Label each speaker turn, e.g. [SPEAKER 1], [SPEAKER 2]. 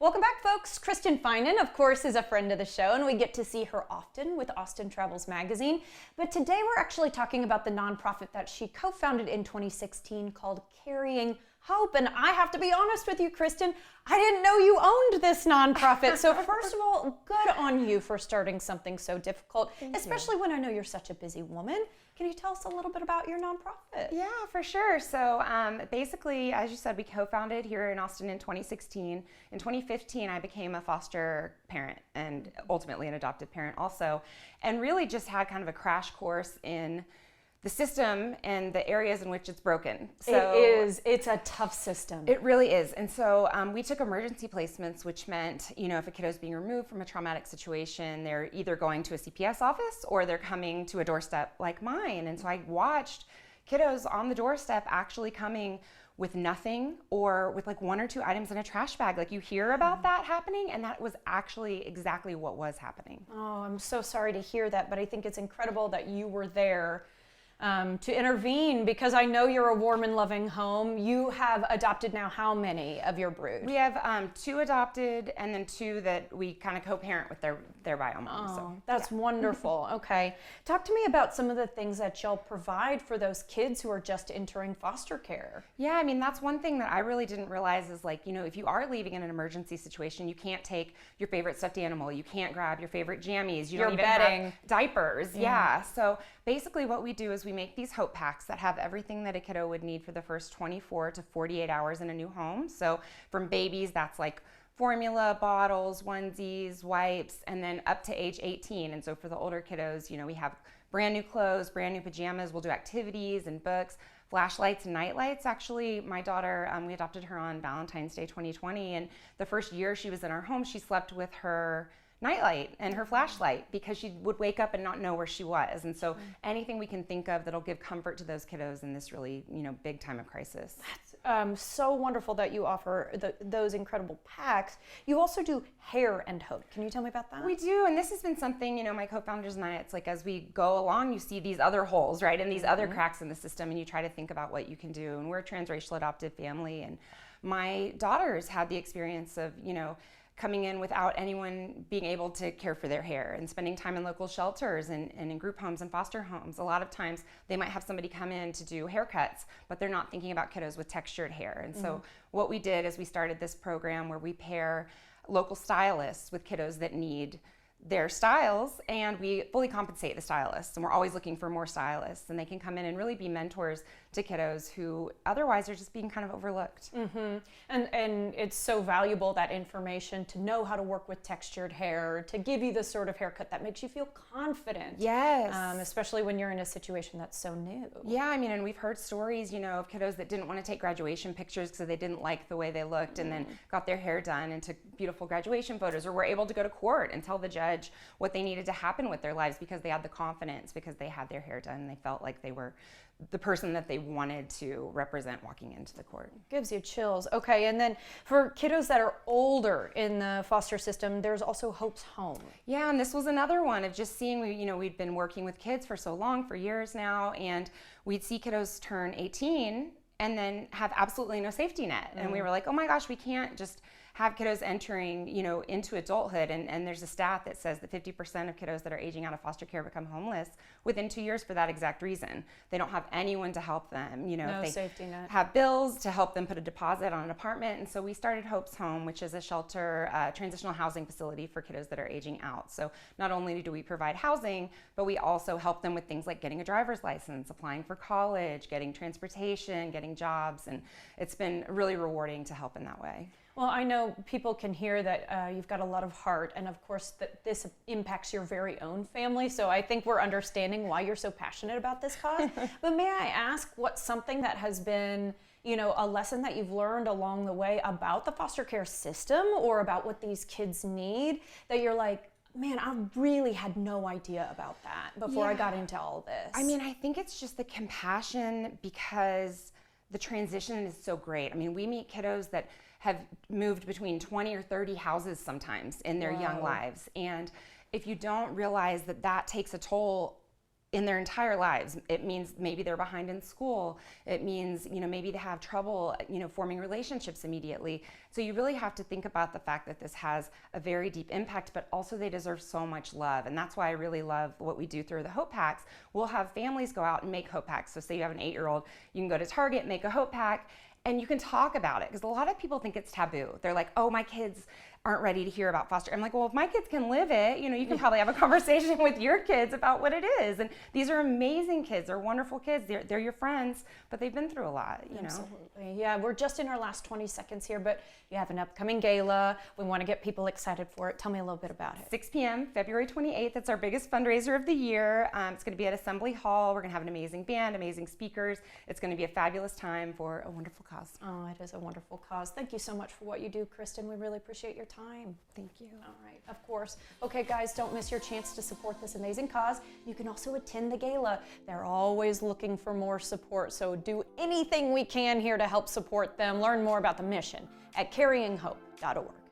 [SPEAKER 1] Welcome back, folks. Kristen Finan, of course, is a friend of the show, and we get to see her often with Austin Travels Magazine. But today we're actually talking about the nonprofit that she co-founded in 2016 called Carrying Hope. And I have to be honest with you, Kristen, I didn't know you owned this nonprofit. So first of all, good on you for starting something so difficult, especially when I know you're such a busy woman. Can you tell us a little bit about your nonprofit?
[SPEAKER 2] Yeah, for sure. So basically, as you said, we co-founded here in Austin in 2016. In 2015, I became a foster parent and ultimately an adopted parent also, and really just had kind of a crash course in the system and the areas in which it's broken.
[SPEAKER 1] So it's a tough system.
[SPEAKER 2] It really is. And so we took emergency placements, which meant, if a kiddo is being removed from a traumatic situation, they're either going to a CPS office or they're coming to a doorstep like mine. And so I watched kiddos on the doorstep actually coming with nothing or with like one or two items in a trash bag. Like you hear about that happening, and that was actually exactly what was happening.
[SPEAKER 1] Oh, I'm so sorry to hear that, but I think it's incredible that you were there to intervene, because I know you're a warm and loving home. You have adopted now how many of your brood?
[SPEAKER 2] We have 2 adopted and then 2 that we kind of co-parent with their bio moms.
[SPEAKER 1] Oh,
[SPEAKER 2] so,
[SPEAKER 1] that's wonderful. Okay. Talk to me about some of the things that y'all provide for those kids who are just entering foster care.
[SPEAKER 2] Yeah, I mean, that's one thing that I really didn't realize is like, if you are leaving in an emergency situation, you can't take your favorite stuffed animal. You can't grab your favorite jammies. You don't even have diapers. Yeah. So basically what we do is we make these hope packs that have everything that a kiddo would need for the first 24 to 48 hours in a new home. So from babies, that's like formula, bottles, onesies, wipes, and then up to age 18. And so for the older kiddos, we have brand new clothes, brand new pajamas. We'll do activities and books, flashlights and night lights. Actually, my daughter, we adopted her on Valentine's Day 2020. And the first year she was in our home, she slept with her nightlight and her flashlight because she would wake up and not know where she was. And so anything we can think of that'll give comfort to those kiddos in this really, big time of crisis.
[SPEAKER 1] That's so wonderful that you offer those incredible packs. You also do hair and hope. Can you tell me about that?
[SPEAKER 2] We do, and this has been something, my co-founders and I, it's like as we go along, you see these other holes, right, and these other cracks in the system, and you try to think about what you can do. And we're a transracial adoptive family, and my daughters had the experience of, coming in without anyone being able to care for their hair and spending time in local shelters and in group homes and foster homes. A lot of times they might have somebody come in to do haircuts, but they're not thinking about kiddos with textured hair. And so what we did is we started this program where we pair local stylists with kiddos that need their styles, and we fully compensate the stylists, and we're always looking for more stylists, and they can come in and really be mentors to kiddos who otherwise are just being kind of overlooked.
[SPEAKER 1] And it's so valuable, that information, to know how to work with textured hair, to give you the sort of haircut that makes you feel confident.
[SPEAKER 2] Yes.
[SPEAKER 1] Especially when you're in a situation that's so new.
[SPEAKER 2] Yeah, I mean, and we've heard stories, of kiddos that didn't want to take graduation pictures because they didn't like the way they looked, and then got their hair done and took beautiful graduation photos, or were able to go to court and tell the judge what they needed to happen with their lives because they had the confidence, because they had their hair done and they felt like they were the person that they wanted to represent walking into the court.
[SPEAKER 1] Gives you chills. Okay, and then for kiddos that are older in the foster system, there's also Hope's Home.
[SPEAKER 2] Yeah, and this was another one of just seeing, we'd been working with kids for so long, for years now, and we'd see kiddos turn 18 and then have absolutely no safety net. And we were like, oh my gosh, we can't just have kiddos entering, into adulthood. And there's a stat that says that 50% of kiddos that are aging out of foster care become homeless within 2 years for that exact reason. They don't have anyone to help them,
[SPEAKER 1] No
[SPEAKER 2] they
[SPEAKER 1] safety net.
[SPEAKER 2] have bills to help them put a deposit on an apartment. And so we started Hope's Home, which is a shelter, transitional housing facility for kiddos that are aging out. So not only do we provide housing, but we also help them with things like getting a driver's license, applying for college, getting transportation, getting jobs. And it's been really rewarding to help in that way.
[SPEAKER 1] Well, I know people can hear that you've got a lot of heart, and of course that this impacts your very own family, so I think we're understanding why you're so passionate about this cause. But may I ask, what's something that has been, a lesson that you've learned along the way about the foster care system, or about what these kids need, that you're like, man, I really had no idea about that before I got into all this?
[SPEAKER 2] I mean, I think it's just the compassion, because the transition is so great. I mean, we meet kiddos that have moved between 20 or 30 houses sometimes in their young lives. And if you don't realize that that takes a toll in their entire lives. It means maybe they're behind in school. It means, maybe they have trouble, forming relationships immediately. So you really have to think about the fact that this has a very deep impact, but also they deserve so much love. And that's why I really love what we do through the Hope Packs. We'll have families go out and make Hope Packs. So say you have an 8-year-old, you can go to Target, make a Hope Pack, and you can talk about it, because a lot of people think it's taboo. They're like, oh, my kids aren't ready to hear about foster. I'm like, well, if my kids can live it, you can probably have a conversation with your kids about what it is. And these are amazing kids. They're wonderful kids. They're your friends, but they've been through a lot,
[SPEAKER 1] Absolutely. Yeah, we're just in our last 20 seconds here, but you have an upcoming gala. We want to get people excited for it. Tell me a little bit about it.
[SPEAKER 2] 6 p.m., February 28th. That's our biggest fundraiser of the year. It's going to be at Assembly Hall. We're going to have an amazing band, amazing speakers. It's going to be a fabulous time for a wonderful cause.
[SPEAKER 1] Oh, it is a wonderful cause. Thank you so much for what you do, Kristen. We really appreciate your time.
[SPEAKER 2] Thank you.
[SPEAKER 1] All right, of course. Okay, guys, don't miss your chance to support this amazing cause. You can also attend the gala. They're always looking for more support, so do anything we can here to help support them. Learn more about the mission at carryinghope.org.